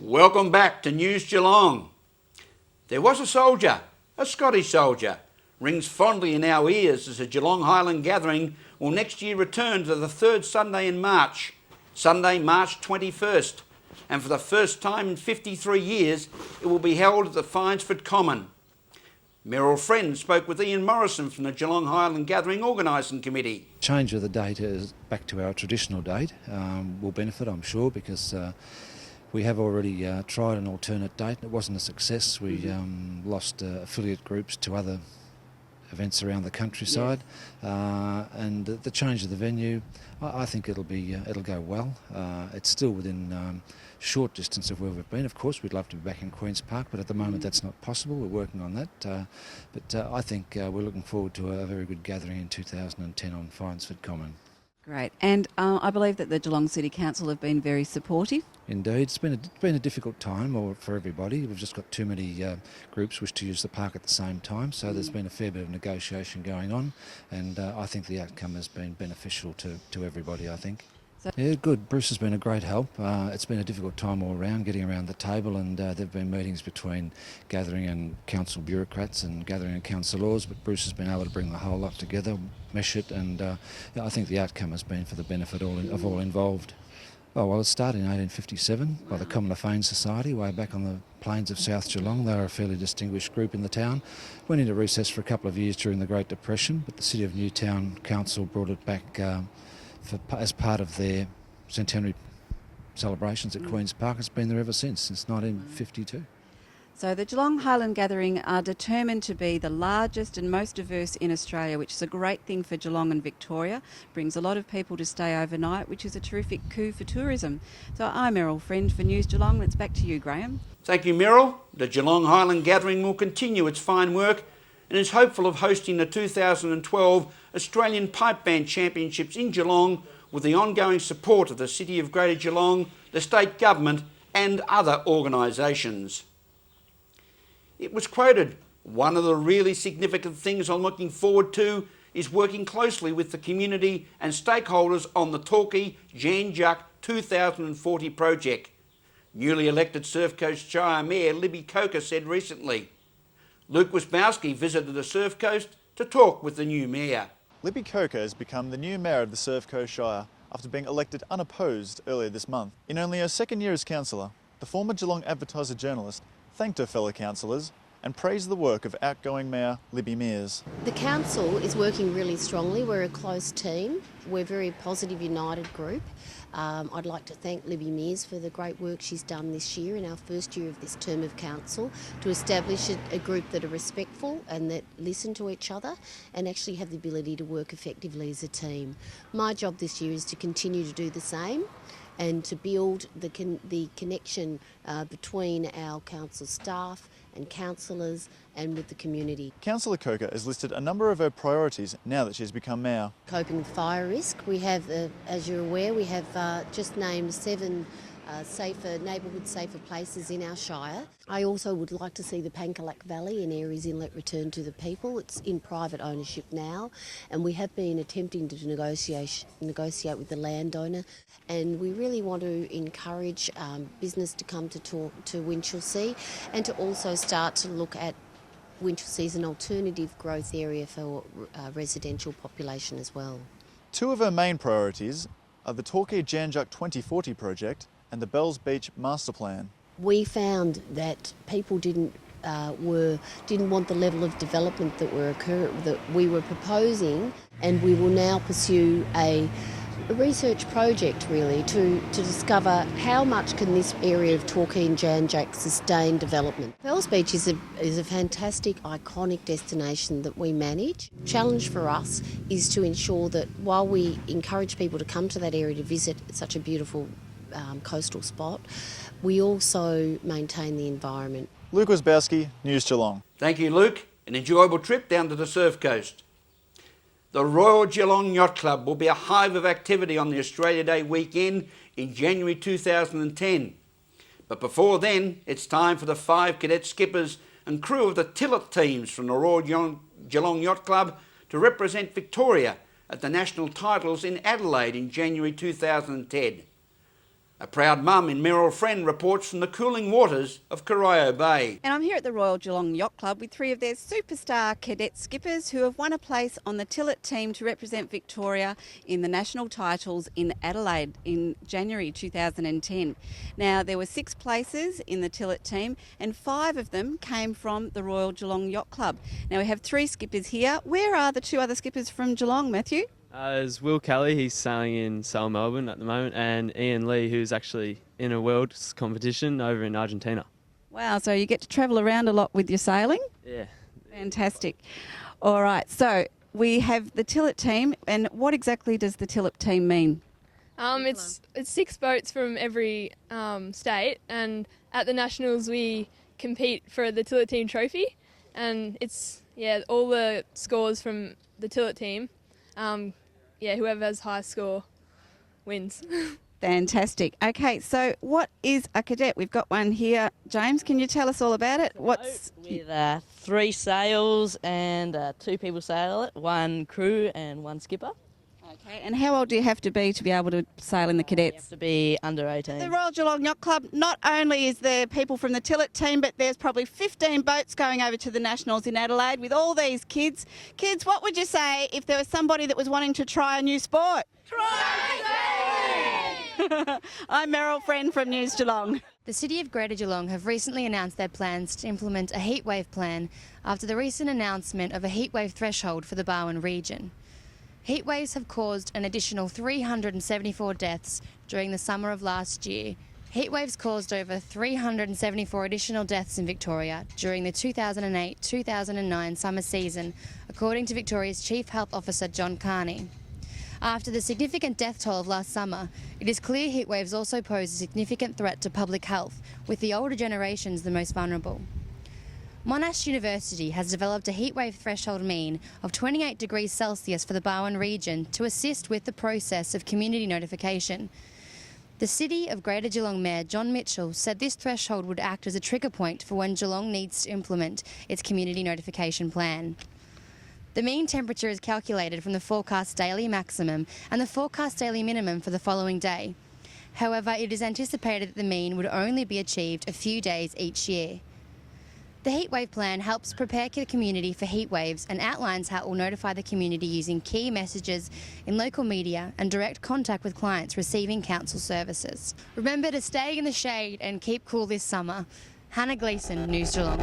Welcome back to News Geelong. There was a soldier, a Scottish soldier, rings fondly in our ears as the Geelong Highland Gathering will next year return to the third Sunday in March, Sunday, March 21st. And for the first time in 53 years, it will be held at the Finesford Common. Merrill Friend spoke with Ian Morrison from the Geelong Highland Gathering Organising Committee. Change of the date is back to our traditional date will benefit, I'm sure, because we have already tried an alternate date. It wasn't a success. We lost affiliate groups to other events around the countryside, and the change of the venue, I think it'll go well. It's still within short distance of where we've been. Of course, we'd love to be back in Queen's Park, but at the moment that's not possible. We're working on that. But I think we're looking forward to a very good gathering in 2010 on Finesford Common. Great. And I believe that the Geelong City Council have been very supportive. Indeed. It's been a difficult time for everybody. We've just got too many groups wish to use the park at the same time, so there's been a fair bit of negotiation going on, and I think the outcome has been beneficial to everybody, I think. Yeah, good. Bruce has been a great help. It's been a difficult time all around, getting around the table, and there have been meetings between Gathering and council bureaucrats and Gathering and councillors, but Bruce has been able to bring the whole lot together, mesh it, and I think the outcome has been for the benefit of all involved. Oh, well, it started in 1857 by the Common Fane Society, way back on the plains of South Geelong. They were a fairly distinguished group in the town. Went into recess for a couple of years during the Great Depression, but the City of Newtown Council brought it back as part of their centenary celebrations at Queen's Park. It's been there ever since 1952. So the Geelong Highland Gathering are determined to be the largest and most diverse in Australia, which is a great thing for Geelong and Victoria. Brings a lot of people to stay overnight, which is a terrific coup for tourism. So I'm Merrill Friend for News Geelong. It's back to you, Graham. Thank you, Merrill. The Geelong Highland Gathering will continue its fine work and is hopeful of hosting the 2012 Australian Pipe Band Championships in Geelong with the ongoing support of the City of Greater Geelong, the State Government and other organisations. It was quoted, "One of the really significant things I'm looking forward to is working closely with the community and stakeholders on the Torquay Jan Juc 2040 project," newly elected Surf Coast Shire Mayor Libby Coker said recently. Luke Wisbowski visited the Surf Coast to talk with the new mayor. Libby Coker has become the new mayor of the Surf Coast Shire after being elected unopposed earlier this month. In only her second year as councillor, the former Geelong Advertiser journalist thanked her fellow councillors and praised the work of outgoing Mayor Libby Mears. The council is working really strongly. We're a close team. We're a very positive, united group. I'd like to thank Libby Mears for the great work she's done this year in our first year of this term of council to establish a group that are respectful and that listen to each other and actually have the ability to work effectively as a team. My job this year is to continue to do the same and to build the connection between our council staff and councillors and with the community. Councillor Coker has listed a number of her priorities now that she's become mayor. Coping with fire risk. We have, as you're aware, we have just named 7 neighbourhood safer places in our shire. I also would like to see the Pankalack Valley in Aries Inlet returned to the people. It's in private ownership now, and we have been attempting to negotiate with the landowner, and we really want to encourage business to come to Winchelsea and to also start to look at Winchelsea as an alternative growth area for residential population as well. 2 of her main priorities are the Torquay Jan Juc 2040 project and the Bells Beach Master Plan. We found that people didn't want the level of development that we were proposing, and we will now pursue a research project really to discover how much can this area of Torquay and Jan Juc sustain development. Bells Beach is a fantastic, iconic destination that we manage. Challenge for us is to ensure that while we encourage people to come to that area to visit such a beautiful coastal spot, we also maintain the environment. Luke Wisbowski, News Geelong. Thank you, Luke. An enjoyable trip down to the Surf Coast. The Royal Geelong Yacht Club will be a hive of activity on the Australia Day weekend in January 2010. But before then, it's time for the 5 cadet skippers and crew of the Tillet teams from the Royal Geelong Yacht Club to represent Victoria at the national titles in Adelaide in January 2010. A proud mum in Merrill Friend reports from the cooling waters of Corio Bay. And I'm here at the Royal Geelong Yacht Club with three of their superstar cadet skippers who have won a place on the Tillet team to represent Victoria in the national titles in Adelaide in January 2010. Now, there were 6 places in the Tillet team and 5 of them came from the Royal Geelong Yacht Club. Now, we have 3 skippers here. Where are the 2 other skippers from Geelong, Matthew? There's Will Kelly, he's sailing in Sail Melbourne at the moment, and Ian Lee, who's actually in a world's competition over in Argentina. Wow, so you get to travel around a lot with your sailing? Yeah. Fantastic. All right, so we have the Tillet team, and what exactly does the Tillet team mean? It's 6 boats from every state, and at the Nationals we compete for the Tillet team trophy, and it's all the scores from the Tillet team. Whoever has high score wins. Fantastic. Okay, so what is a cadet? We've got one here. James, can you tell us all about it? With 3 sails and 2 people sail it, 1 crew and 1 skipper. Okay, and how old do you have to be able to sail in the You cadets? have to be under 18. The Royal Geelong Yacht Club, not only is there people from the Tillet team, but there's probably 15 boats going over to the Nationals in Adelaide with all these kids. Kids, what would you say if there was somebody that was wanting to try a new sport? I'm Meryl Friend from News Geelong. The City of Greater Geelong have recently announced their plans to implement a heatwave plan after the recent announcement of a heatwave threshold for the Barwon region. Heatwaves have caused an additional 374 deaths during the summer of last year. Heatwaves caused over 374 additional deaths in Victoria during the 2008-2009 summer season, according to Victoria's Chief Health Officer John Carney. After the significant death toll of last summer, it is clear heatwaves also pose a significant threat to public health, with the older generations the most vulnerable. Monash University has developed a heatwave threshold mean of 28 degrees Celsius for the Barwon region to assist with the process of community notification. The City of Greater Geelong Mayor Tim Michell said this threshold would act as a trigger point for when Geelong needs to implement its community notification plan. The mean temperature is calculated from the forecast daily maximum and the forecast daily minimum for the following day. However, it is anticipated that the mean would only be achieved a few days each year. The heatwave plan helps prepare the community for heatwaves and outlines how it will notify the community using key messages in local media and direct contact with clients receiving council services. Remember to stay in the shade and keep cool this summer. Hannah Gleeson, News Geelong.